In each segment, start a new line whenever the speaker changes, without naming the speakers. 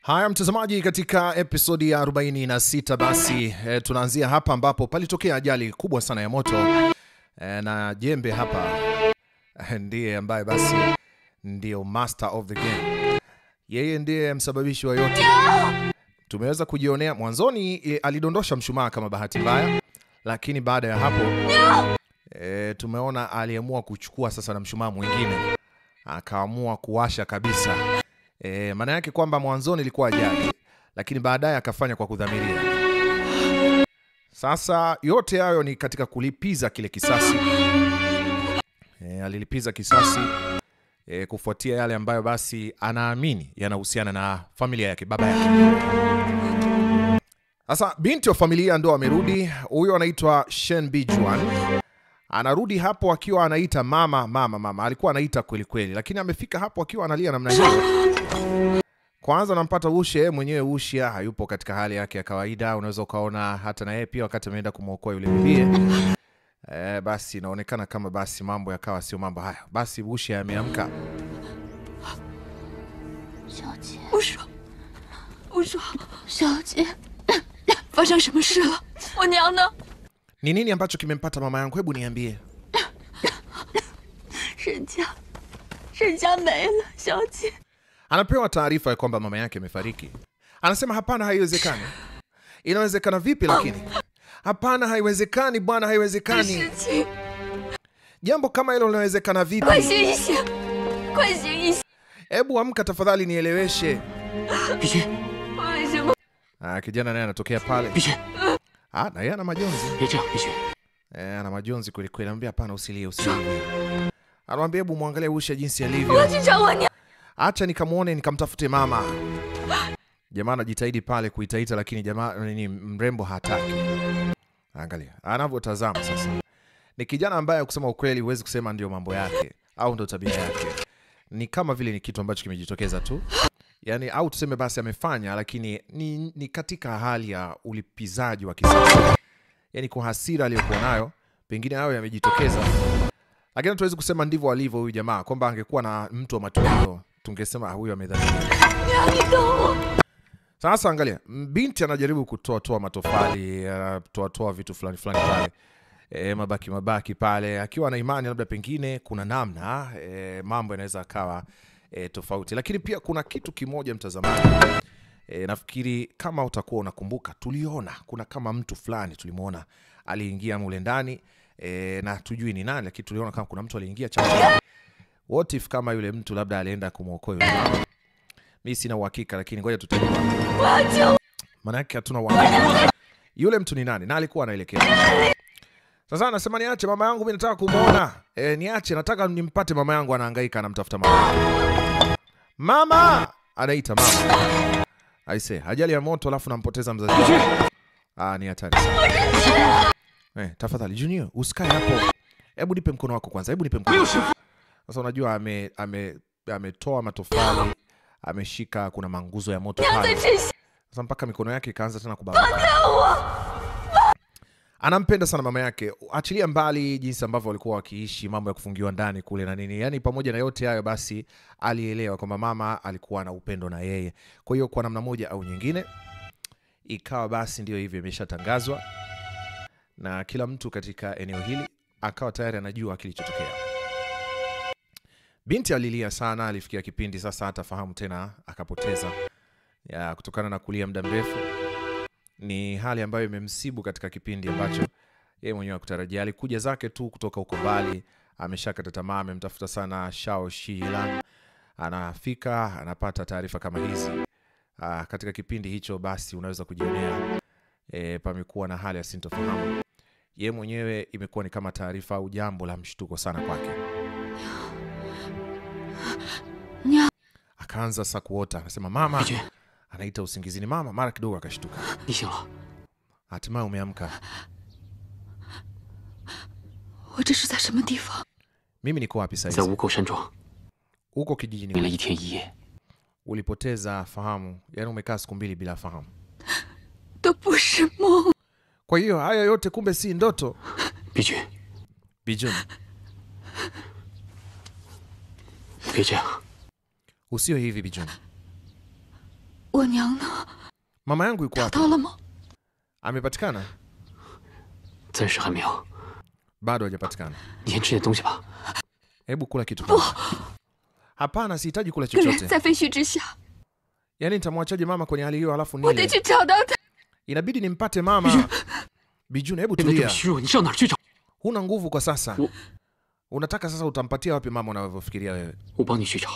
Haya mtazamaji, katika episodi ya 46 basi tunaanzia hapa ambapo palitokea ajali kubwa sana ya moto na Jembe hapa ndiye ambaye basi ndio master of the game. Yeye ndiye msababishi wa yote. Tumeweza kujionea mwanzoni alidondosha mshumaa kama bahati mbaya, lakini baada ya hapo tumeona aliamua kuchukua sasa na mshumaa mwingine, akaamua kuwasha kabisa. Maana yake kwamba mwanzoni ilikuwa ajali, lakini baadaye akafanya kwa kudhamiria. Sasa yote hayo ni katika kulipiza kile kisasi. Alilipiza kisasi kufuatia yale ambayo basi anaamini yanahusiana na familia yake, baba yake. Sasa binti wa familia ndo amerudi. Huyo anaitwa Shen Bijuan. Anarudi hapo akiwa anaita mama. Alikuwa anaita kweli kweli, lakini amefika hapo akiwa analia namna hiyo. Kwanza nampata Ushe mwenyewe. Ushe hayupo katika hali yake ya kawaida. Unaweza ukaona hata na yeye pia wakati ameenda kumwokoa yule bibi. Basi inaonekana kama basi mambo yakawa sio mambo haya. Basi Ushe ameamka. Ni nini ambacho kimempata mama yangu? Hebu niambie. Anapewa taarifa ya kwamba mama yake amefariki. Anasema hapana, haiwezekani. Inawezekana vipi lakini? Hapana, haiwezekani bwana, haiwezekani. Jambo kama hilo linawezekana vipi? Hebu amka tafadhali nieleweshe. Kijana naye anatokea pale. Na yeye ana majonzi. Ana majonzi kweli kweli. Anamwambia hapana, usilie. Anamwambia hebu muangalie Ushe jinsi alivyo. Acha nikamuone, nikamtafute mama. Jamaa anajitahidi pale kuitaita, lakini jamaa ni mrembo hataki. Angalia anavyotazama sasa. Ni kijana ambaye kusema ukweli huwezi kusema ndio mambo yake au ndio tabia yake. Ni kama vile ni kitu ambacho kimejitokeza tu. Yani au tuseme basi amefanya, lakini ni katika hali ya ulipizaji wa kisasi. Yani kwa hasira aliyokuwa nayo, pengine hayo yamejitokeza. Lakini tuwezi kusema ndivyo alivyo huyu jamaa, kwamba angekuwa na mtu wa matukio tungesema huyu amedhania. Sasa angalia, binti anajaribu kutoa matofali, toa vitu fulani pale. Mabaki pale, akiwa na imani labda pengine kuna namna mambo yanaweza kawa tofauti. Lakini pia kuna kitu kimoja mtazamaji, nafikiri kama utakuwa unakumbuka, tuliona kuna kama mtu fulani tulimuona aliingia mule ndani, na tujui ni nani, lakini tuliona kama kuna mtu aliingia chama. What if kama yule mtu labda alienda kumwokoa yule mama? Mimi sina uhakika, lakini ngoja tutajua. Maana yake hatuna uhakika yule mtu ni nani na alikuwa anaelekea. Sasa anasema niache mama yangu, mimi nataka kumuona. Niache, nataka nimpate mama yangu, anahangaika anamtafuta mama. Mama anaita mama. Aise, ajali ya moto alafu nampoteza mzazi wangu. Ni hatari sana. Tafadhali Junior, usikae hapo. Hebu nipe mkono wako kwanza. Hebu nipe mkono. Sasa unajua ametoa matofali, ameshika kuna manguzo ya moto pale. Sasa mpaka mikono yake ikaanza tena kubaba. Anampenda sana mama yake. Achilia mbali jinsi ambavyo walikuwa wakiishi, mambo ya kufungiwa ndani kule na nini. Yani pamoja na yote hayo basi alielewa kwamba mama alikuwa na upendo na yeye. Kwa hiyo kwa namna moja au nyingine ikawa basi ndio hivyo imeshatangazwa. Na kila mtu katika eneo hili akawa tayari anajua kilichotokea. Binti alilia sana, alifikia kipindi sasa hata fahamu tena akapoteza. Kutokana na kulia muda mrefu. Ni hali ambayo imemsibu katika kipindi ambacho yeye mwenyewe hakutarajia. Alikuja zake tu kutoka huko mbali, ameshakata tamaa, amemtafuta sana Shao Shilan. Anafika, anapata taarifa kama hizi. Katika kipindi hicho basi unaweza kujionea pamekuwa na hali ya sintofahamu. Yeye mwenyewe imekuwa ni kama taarifa au jambo la mshtuko sana kwake. Akaanza sasa kuota, anasema mama. Anaita usingizini mama, mara kidogo akashtuka. Hatimaye umeamka. Mimi niko wapi sasa? Uko kijijini. Ulipoteza fahamu, yani umekaa siku 2 bila fahamu. Kwa hiyo haya yote kumbe si ndoto. Bijun. Usiwe hivi Bijun.
我娘呢？
Mama yangu yuko
找
wapi?
到了吗？
Amepatikana?
暂时还没有。
Bado hajapatikana.
你先吃点东西吧。
Hebu kula kitu kwanza. Hapana, sihitaji kula
有人
chochote.
在废墟之下，
Yaani nitamwachaje mama kwenye hali hiyo alafu
我得
nile?
去找到他。
Inabidi nimpate mama. Bijun, hebu
现在这么
tulia.
虚弱，你上哪儿去找？
Huna nguvu kwa sasa.
U-
Unataka sasa utampatia wapi mama unavyofikiria wewe?
我帮你去找。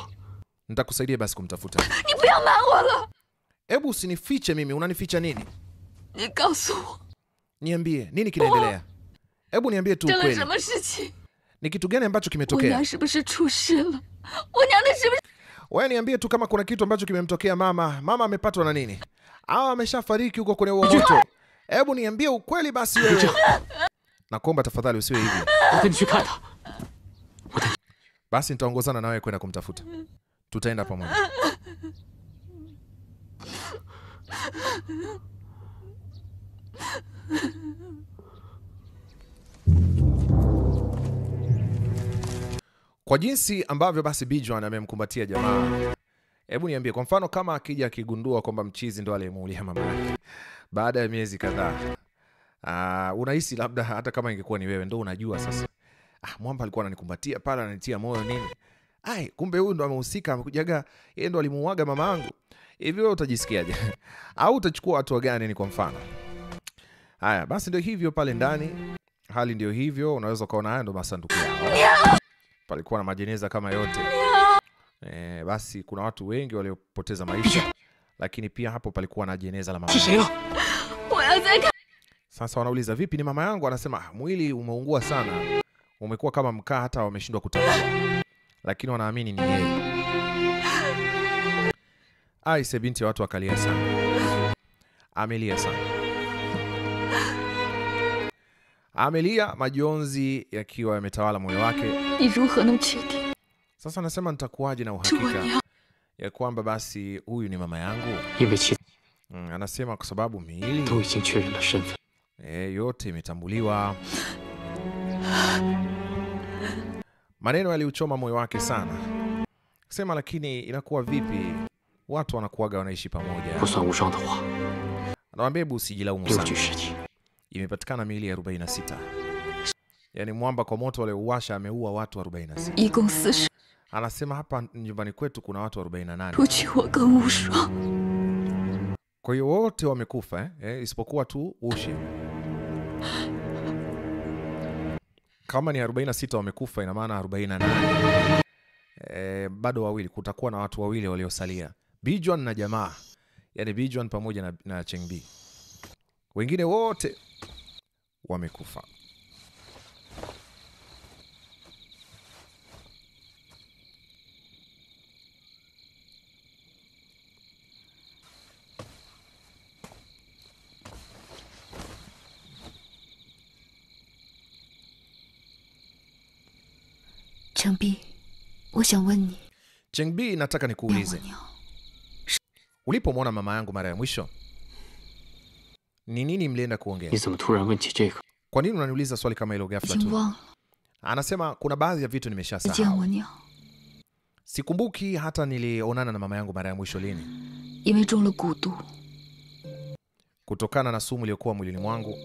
Nitakusaidia basi kumtafuta.
你不要瞒我了，
Hebu usinifiche mimi, unanificha nini?
你告诉我
Niambie, nini kinaendelea? Hebu niambie tu
真了
ukweli.
什么事情？
Ni kitu gani ambacho
我
kimetokea?
娘是不是出事了？我娘的是不是？
Wewe niambie tu kama kuna kitu ambacho kimemtokea mama. Mama amepatwa na nini? Au ameshafariki huko kwenye huo moto? Hebu niambie ukweli basi wewe. Nakuomba tafadhali usiwe hivi.
我带你去看他。
Basi nitaongozana na wewe kwenda kumtafuta. Tutaenda pamoja. Kwa jinsi ambavyo basi Bijuan amemkumbatia jamaa. Hebu niambie kwa mfano kama akija akigundua kwamba mchizi ndo aliyemuulia mama yake baada ya miezi kadhaa. Unahisi labda hata kama ingekuwa ni wewe ndo unajua sasa. Mwamba alikuwa ananikumbatia pale ananitia moyo nini? Ai, kumbe huyu ndo amehusika, amekujaga yeye ndo alimuaga mama yangu. Hivi wewe utajisikiaje? Au utachukua hatua gani ni kwa mfano? Haya, basi ndio hivyo pale ndani. Hali ndio hivyo, unaweza kuona haya ndo masanduku yao. Palikuwa na majeneza kama yote. Basi kuna watu wengi waliopoteza maisha, lakini pia hapo palikuwa na jeneza la mama. Sasa wanauliza vipi, ni mama yangu? Anasema mwili umeungua sana, umekuwa kama mkaa, hata wameshindwa kutambua, lakini wanaamini ni yeye. Aise, binti ya watu akalia sana, amelia sana, amelia, majonzi yakiwa yametawala moyo wake. Sasa anasema nitakuwaje na uhakika ya kwamba basi huyu ni mama yangu? Anasema kwa sababu miili yote imetambuliwa. Maneno yaliuchoma moyo wake sana. Sema lakini inakuwa vipi? Watu wanakuaga wanaishi pamoja. Anamwambia hebu usijilaumu sana. Imepatikana miili ya 46. Yaani mwamba kwa moto wale uwasha ameua watu 46. Anasema hapa nyumbani kwetu kuna watu 48. Kwa hiyo wote wamekufa isipokuwa tu Ushi. Kama ni 46 wamekufa ina maana 48. Bado wawili, kutakuwa na watu wawili waliosalia. Bijuan na jamaa. Yaani Bijuan pamoja na Chengbi. Wengine wote wamekufa.
Chengbi, 我想问你.
Chengbi, nataka nikuulize. Ulipomwona mama yangu mara ya mwisho, ni nini mlienda kuongea? Kwa nini unaniuliza swali kama hilo ghafla tu? Anasema kuna baadhi ya vitu nimeshasahau. Sikumbuki hata nilionana na mama yangu mara ya mwisho lini. Kutokana na sumu iliyokuwa mwilini mwangu,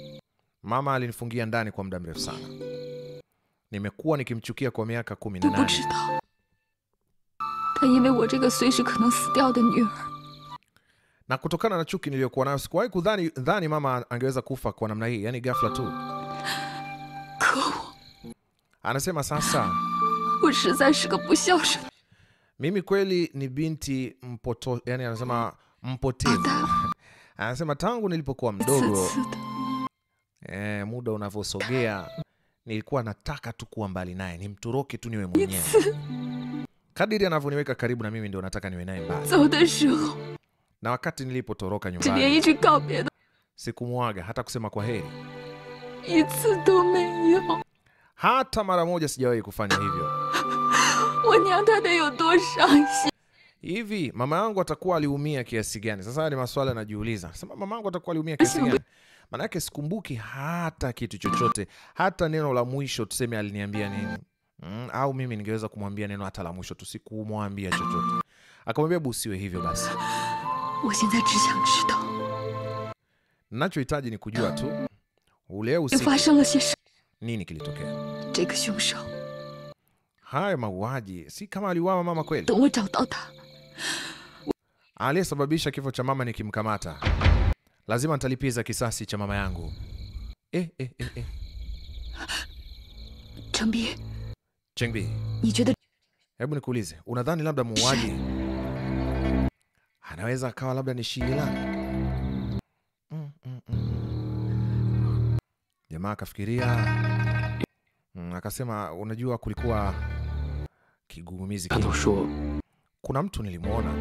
mama alinifungia ndani kwa muda mrefu sana. Nimekuwa nikimchukia kwa miaka 18. Na kutokana na chuki niliyokuwa nayo, sikuwahi kudhani mama angeweza kufa kwa namna hii, yani ghafla tu. Anasema sasa, mimi kweli ni binti yani anasema mpotevu. Anasema tangu nilipokuwa mdogo, muda unavyosogea, nilikuwa nataka tu kuwa mbali naye, nimtoroke tu niwe mwenyewe. Kadiri anavyoniweka karibu na mimi ndio nataka niwe naye mbali. Na wakati nilipotoroka nyumbani, sikumuaga hata kusema kwa heri. Hata mara moja sijawahi kufanya hivyo. Hivi mama yangu atakuwa aliumia kiasi gani? Sasa ni maswala najiuliza. Sema mama yangu atakuwa aliumia kiasi gani? Maana yake sikumbuki hata kitu chochote, hata neno la mwisho tuseme aliniambia nini. Au mimi ningeweza kumwambia neno hata la mwisho, tusikumwambia chochote. Akamwambia busiwe hivyo basi.
我现在只想知道
Ninachohitaji ni kujua tu ule
发
usiku
生了些什
nini kilitokea.
么。这个凶手，
Haya mauaji si kama aliuawa mama kweli?
等我找到他，
Aliyesababisha kifo cha mama nikimkamata, lazima nitalipiza kisasi cha mama yangu.
程璧，
Chengbi,
你觉得
hebu nikuulize, unadhani labda muuaji anaweza akawa labda ni Shilan? Jamaa akafikiria, akasema unajua kulikuwa kigugumizi
看到
kingi.
说
Kuna mtu nilimuona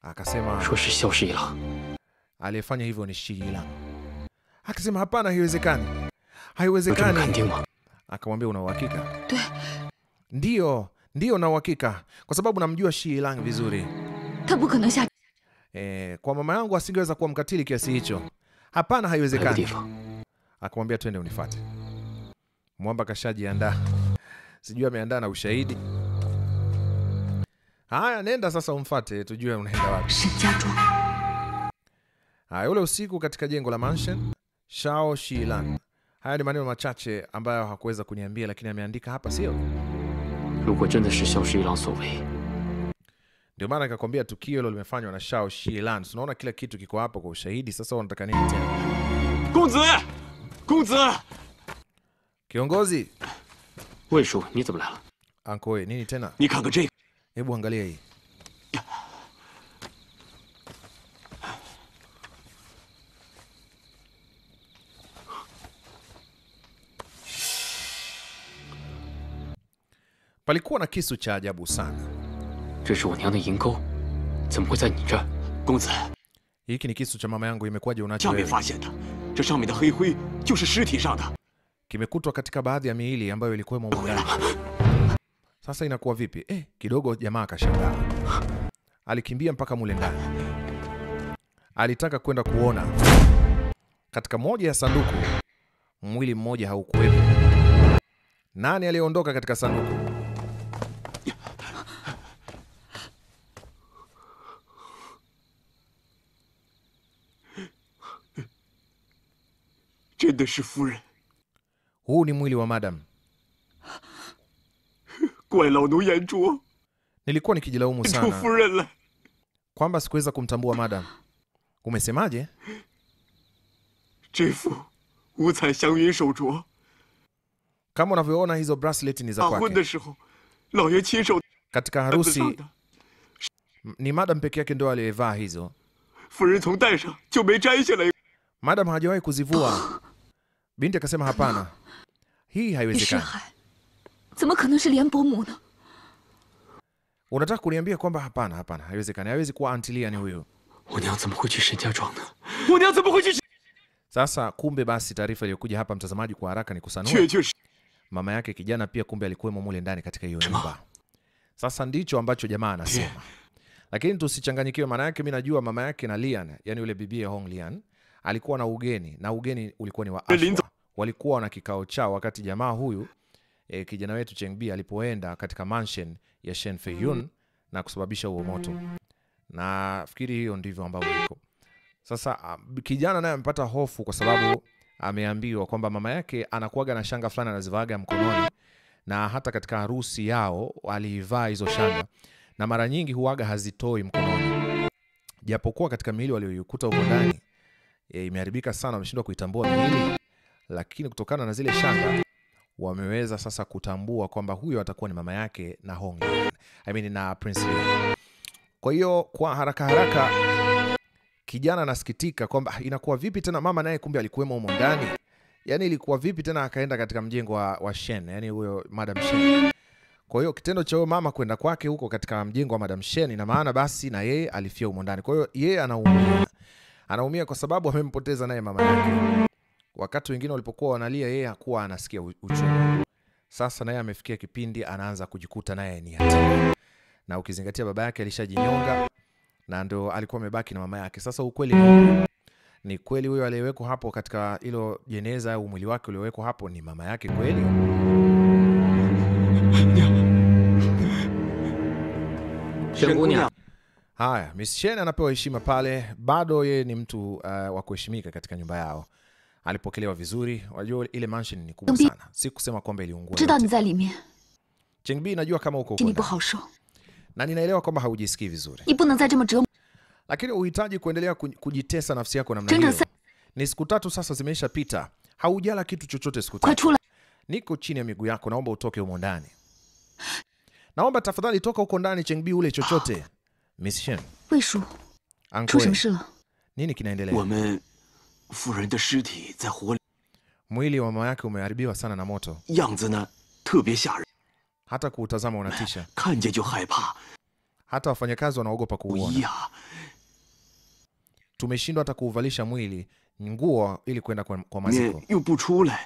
akasema
说是萧十一郎，
aliyefanya hivyo ni Shilan. Akasema hapana, haiwezekani,
有这么
haiwezekani.
肯定吗？
Akamwambia una uhakika?
对，
Ndio na uhakika kwa sababu namjua Shilan vizuri.
他不可能下。
Kwa mama yangu asingeweza kuwa mkatili kiasi hicho. Hapana,
还有个地
haiwezekani.
方，
Akamwambia twende unifuate. Mwamba kashajiandaa. Sijui ameandaa na ushahidi. Haya, nenda sasa umfuate tujue unaenda wapi.
沈家庄，
Haya, ule usiku katika jengo la mansion, Shao Shilan. Haya ni maneno machache ambayo hakuweza kuniambia lakini ameandika hapa, sio?
如果真的是萧十一郎所为，
Ndio maana nikakwambia tukio hilo limefanywa na Shao Shilan. Tunaona kila kitu kiko hapo kwa ushahidi. Sasa unataka nini tena?
公子，公子，
Kiongozi,
魏叔你怎么来了？
Ankoe, nini tena?
你看看这个，
Hebu angalia hii. Palikuwa na kisu cha ajabu sana.
这是我娘的银钩，怎么会在你这儿？公子，
Hiki ni kisu cha mama yangu, imekuwaje unacho
下面
wewe?
发现的，这上面的黑灰就是尸体上的。
Kimekutwa katika baadhi ya miili ambayo ilikuwemo humo ndani. Sasa inakuwa vipi? Kidogo jamaa akashangaa. Alikimbia mpaka mule ndani. Alitaka kwenda kuona. Katika moja ya sanduku, mwili mmoja haukuwepo. Nani aliondoka katika sanduku?
真的是夫人，
Huu ni mwili wa madam.
怪老奴眼拙，
Nilikuwa nikijilaumu
出
sana
夫人了。
kwamba sikuweza kumtambua madam. Umesemaje?
这副五彩祥云手镯，
Kama unavyoona hizo bracelet ni za
大婚
kwake.
的时候，老爷亲手
Katika
戴子上
harusi
的。
ni madam peke yake ndio aliyevaa hizo.
夫人从戴上就没摘下来。
Madam hajawahi kuzivua. Binti akasema hapana. Hii
于世
haiwezekani.
海，怎么可能是连伯母呢？
Unataka kuniambia kwamba hapana, hapana, haiwezekani. Haiwezi kuwa Antilia ni huyo.
我娘怎么会去沈家庄呢？我娘怎么会去？
Sasa kumbe basi taarifa iliyokuja hapa mtazamaji kwa haraka ni kusanua.
确确实，
Mama yake kijana pia kumbe alikuwemo mule ndani katika hiyo nyumba. Sasa ndicho ambacho jamaa anasema. Lakini tusichanganyikiwe, maana yake mimi najua mama yake na Lian, yani yule bibi Hong Lian, alikuwa na ugeni na ugeni ulikuwa ni wa Ashwa. Walikuwa na kikao chao wakati jamaa huyu kijana wetu Chengbi alipoenda katika mansion ya Shen Feiyun na kusababisha huo moto. Na fikiri hiyo ndivyo ambavyo iko. Sasa kijana naye amepata hofu kwa sababu ameambiwa kwamba mama yake anakuaga na shanga fulani anazivaga mkononi na hata katika harusi yao alivaa hizo shanga na mara nyingi huaga hazitoi mkononi. Japokuwa katika miili walioikuta huko ndani imeharibika sana, wameshindwa kuitambua miili, lakini kutokana na zile shanga wameweza sasa kutambua kwamba huyo atakuwa ni mama yake na Hong Lian. I mean na Prince Lian. Kwa hiyo kwa haraka haraka kijana anasikitika kwamba inakuwa vipi tena mama naye kumbe alikuwemo humo ndani. Yaani ilikuwa vipi tena akaenda katika mjengo wa Shen, yani huyo Madam Shen. Kwa hiyo kitendo cha huyo mama kwenda kwake huko katika mjengo wa Madam Shen ina maana basi na yeye alifia humo ndani. Kwa hiyo yeye anaumia. Anaumia kwa sababu amempoteza naye mama yake. Wakati wengine walipokuwa wanalia yeye hakuwa anasikia uchungu. Sasa naye amefikia kipindi anaanza kujikuta naye ni yatima. Na ukizingatia baba yake alishajinyonga na ndo alikuwa amebaki na mama yake. Sasa ukweli ni kweli huyo aliyewekwa hapo katika hilo jeneza au mwili wake uliowekwa hapo ni mama yake kweli? Haya, Miss Shen anapewa heshima pale, bado yeye ni mtu wa kuheshimika katika nyumba yao. Alipokelewa vizuri. Wajua ile mansion ni kubwa sana. Si kusema kwamba iliungua.
知道你在里面，
Chengbi, najua kama uko
心里不
huko
好受。
na ninaelewa kwamba haujisikii vizuri.
你不能再这么折磨。
Lakini uhitaji kuendelea kujitesa nafsi yako namna
整整
hiyo.
3，
Ni siku 3 sasa zimeishapita. Haujala kitu chochote siku
快
3.
出来！
Niko chini ya miguu yako, naomba utoke huko ndani. Naomba tafadhali toka huko ndani Chengbi, ule chochote. Miss Shen,
魏叔，出
Uncle
什么
Wei,
事了？
nini
我
kinaendelea?
们夫人的尸体在火里，
Mwili wa mama yake umeharibiwa sana na moto.
样子呢特别吓人，
Hata kuutazama unatisha.
看见就害怕。
Hata wafanyakazi wanaogopa
哎
kuuona.
呀，
Tumeshindwa hata kuuvalisha mwili nguo ili kwenda kwa
面
maziko.
又不出来，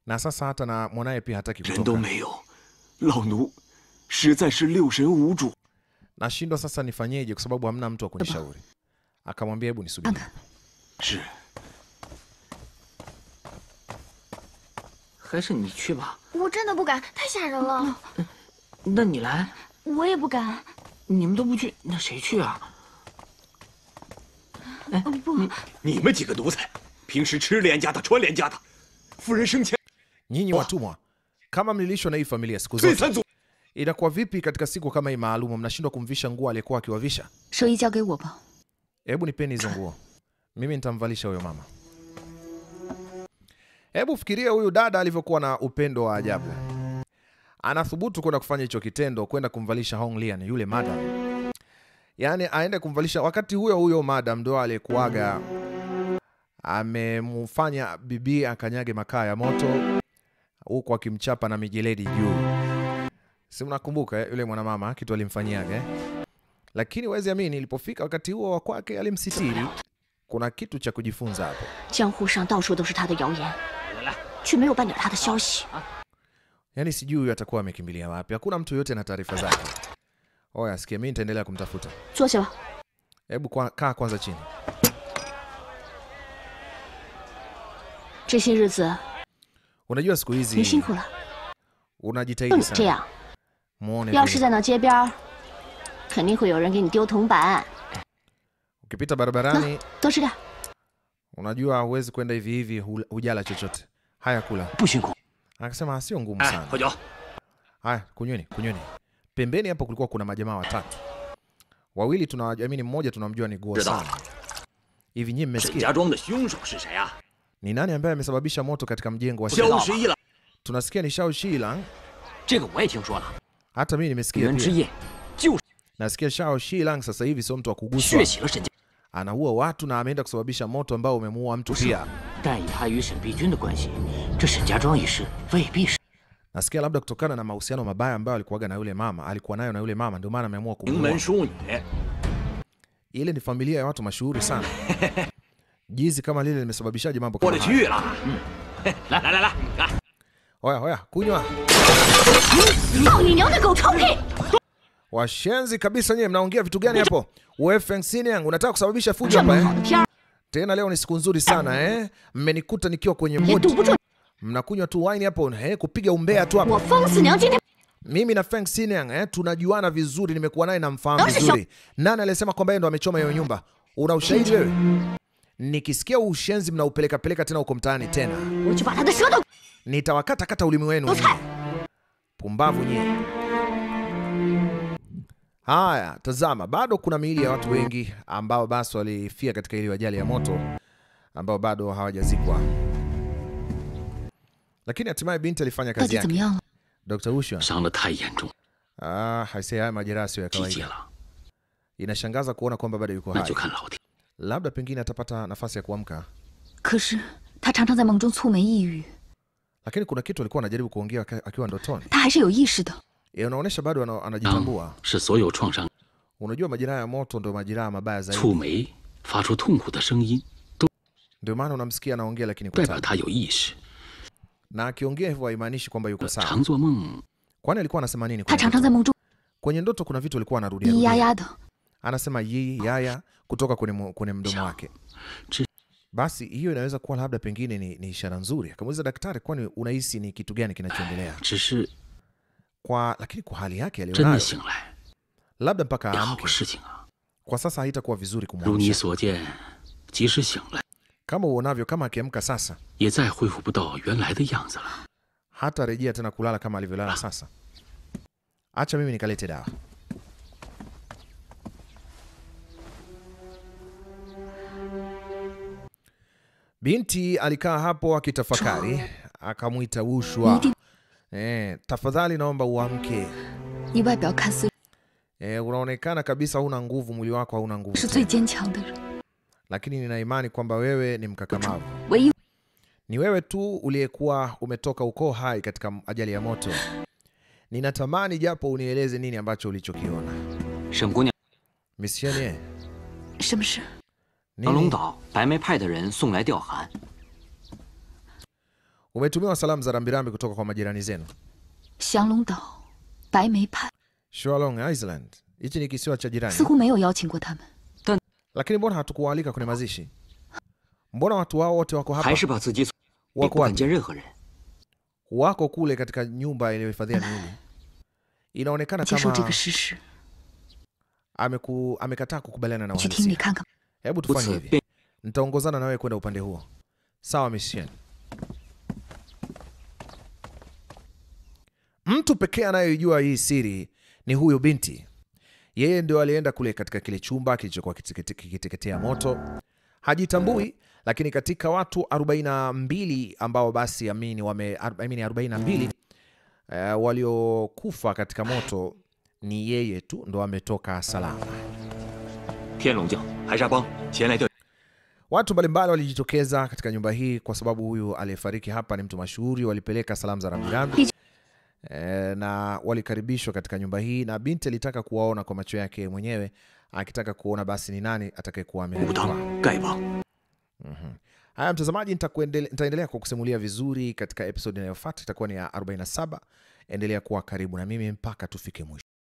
Na sasa hata na mwanaye pia hataki
人都
kutoka.
没有，老奴实在是六神无主。
Nashindwa sasa nifanyeje kwa sababu hamna mtu wa kunishauri. Akamwambia hebu nisubiri.
是，
还是你去吧。
我真的不敢，太吓人了。
那你来，
我也不敢。
你们都不去，那谁去啊？
不，
你们几个奴才，平时吃廉价的穿廉价的，夫人生前
Nyinyi watumwa, kama mlilishwa na hii familia siku
摧
zote,
残祖，
inakuwa vipi katika siku kama hii maalumu mnashindwa kumvisha nguo aliyekuwa akiwavisha?
寿衣交给我吧。
Hebu nipeni hizo nguo, mimi nitamvalisha huyo mama. Hebu fikiria huyu dada alivyokuwa na upendo wa ajabu. Anathubutu kwenda kufanya hicho kitendo, kwenda kumvalisha Hong Lian yule madam. Yaani aende kumvalisha wakati huyo madam ndo aliyekuaga amemfanya bibi akanyage makaa ya moto huku akimchapa na mijeledi juu. Si mnakumbuka yule mwanamama kitu alimfanyiaga? Lakini wezi amini, ilipofika wakati huo wa kwake alimsitiri. Kuna kitu cha kujifunza hapo.
江湖上到处都是他的谣言，却没有半点他的消息。
Yaani sijui huyu atakuwa amekimbilia wapi. Hakuna mtu yote na taarifa zake. Oya, sikia, mimi nitaendelea kumtafuta.
坐下吧。
Hebu kaa kwanza chini.
这些日子
Unajua siku
您
hizi
辛苦了，就
unajitahidi
你这
sana.
样，
Muone
要是
vile.
在那街边儿，肯定会有人给你丢铜板。
Ukipita barabarani
多吃点。
unajua huwezi kwenda hivi hivi hujala chochote. Haya kula.
不辛苦。
Akasema sio ngumu
哎，
sana.
喝酒。
Haya, kunyweni. Pembeni hapo kulikuwa kuna majamaa watatu. Wawili tunawajamini, mmoja tunamjua ni Guo sana. Hivi nyinyi
沈
mmesikia
家庄的凶手是谁啊？
ni nani ambaye amesababisha moto katika mjengo wa
萧
Shila?
十一郎。
Tunasikia ni Shao Shilang.
这个我也听说了，
Hata mimi
女
nimesikia
人之
pia.
夜就是
Nasikia Shao Shilang sasa hivi sio mtu wa kuguswa.
血洗了沈家，
Anaua watu na ameenda kusababisha moto ambao umemuua mtu pia.
但以他与沈碧君的关系，这沈家庄一事未必是
Nasikia labda kutokana na mahusiano mabaya ambayo alikuwa na yule mama, alikuwa nayo na yule mama, ndio maana ameamua
名门
kumuua.
淑女，
Ile ni familia ya watu mashuhuri sana. Jizi kama lile limesababishaje mambo
过
kama
得
haya?
去了。来来来来，来，
Oya, kunywa.
操你娘的狗臭屁！
Washenzi kabisa nyewe, mnaongea vitu gani hapo? Wewe Feng Xiniang unataka kusababisha fujo
这么
hapa
好
eh?
的片儿
Tena leo ni siku nzuri sana eh? Mmenikuta nikiwa kwenye
也
mood.
堵不住，
Mnakunywa tu wine hapo eh? Kupiga umbea tu
我
hapo.
方四娘今天
Mimi na Feng Xiniang eh? Tunajuana vizuri, nimekuwa naye na mfahamu vizuri. Nani alisema kwamba yeye ndo amechoma hiyo nyumba? Una ushahidi wewe? Nikisikia ushenzi mnaupeleka peleka tena huko mtaani tena,
我就把他的舌头
nitawakata kata ulimi wenu. Pumbavu nyie. Haya, tazama, bado kuna miili ya watu wengi ambao basi walifia katika ile ajali ya moto ambao bado hawajazikwa. Lakini hatimaye binti alifanya
到
kazi
底怎么
yake.
样了？
Dr. Wushan.
伤得太严重，
Haisee, haya majeraha sio ya
积极
kawaida.
了，
Inashangaza kuona kwamba bado yuko
那
hai.
就看老天。
Labda pengine atapata nafasi ya kuamka.
可是他常常在梦中蹙眉抑郁，
Lakini kuna kitu alikuwa anajaribu kuongea akiwa ndotoni.
他还是有意识的。
Inaonyesha bado anajitambua.
是所有创伤
Unajua majeraha ya moto ndio majeraha mabaya
蹙
zaidi.
眉发出痛苦的声音，都
Ndio maana unamsikia anaongea lakini
代
kwa
表
tabu.
他有意识。
Na akiongea hivyo haimaanishi kwamba yuko sawa.
常做梦，
Kwani alikuwa anasema nini
他
kwenye
常常
ndoto?
在梦中
Kwenye ndoto kuna vitu alikuwa anarudia
咿咿呀
rudia.
呀的，
Anasema yi yaya kutoka kwenye mdomo wake.
Chi-
Basi hiyo inaweza kuwa labda pengine ni ishara nzuri. Akamuuliza daktari, kwani unahisi ni kitu gani kinachoendelea?
只是
Lakini kwa hali yake
真的
alionayo,
醒来，
labda mpaka
也好
aamke.
事情啊。
kwa sasa haitakuwa vizuri
如你
kumwamsha.
所见，即使醒来，
Kama uonavyo, kama akiamka sasa
也再恢复不到原来的样子了。
hata rejea tena kulala kama alivyolala sasa. Acha mimi nikalete dawa. Binti alikaa hapo akitafakari, akamwita Wushua. Tafadhali naomba uamke.
你外表看似
Unaonekana kabisa huna nguvu, mwili wako hauna nguvu
是最
tena.
坚强的人，
Lakini nina imani kwamba wewe ni mkakamavu.
唯一
Ni wewe tu uliyekuwa umetoka uko hai katika ajali ya moto. Ninatamani japo unieleze nini ambacho ulichokiona.
沈姑娘，
Misianie,
什么事？
降龙
nini?
岛白眉派的人送来吊函，
Umetumiwa salamu za rambirambi kutoka kwa majirani zenu.
降龙岛白眉派
Shualong Island. Hichi ni kisiwa cha jirani.
似乎没有邀请过他们。
Lakini mbona hatukuwaalika kwenye mazishi? Mbona watu wao wote wako
还
hapa?
是把自己
Wako
不敢
wapi?
见任何人。
Wako kule katika nyumba iliyohifadhia miili. Inaonekana
接受这
kama
个事实，
amekataa kukubaliana na
去听你
uhalisia.
看看。
Hebu tufanye hivi. Nitaongozana na wewe kwenda upande huo. Sawa, Mission. Mtu pekee anayejua hii siri ni huyu binti. Yeye ndio alienda kule katika kile chumba kilichokuwa kikiteketea moto. Hajitambui, lakini katika watu 42 ambao basi 42 waliokufa katika moto ni yeye tu ndo ametoka salama.
天龙教海沙帮前来调。
Watu mbalimbali walijitokeza katika nyumba hii kwa sababu huyu aliyefariki hapa ni mtu mashuhuri. Walipeleka salamu za rambirambi na walikaribishwa katika nyumba hii, na binti alitaka kuwaona kwa macho yake mwenyewe, akitaka kuona basi ni nani atakayekuwa amelindwa. Haya mtazamaji, nitaendelea kukusimulia vizuri katika episode inayofuata, itakuwa ni ya 47. Endelea kuwa karibu na mimi mpaka tufike mwisho.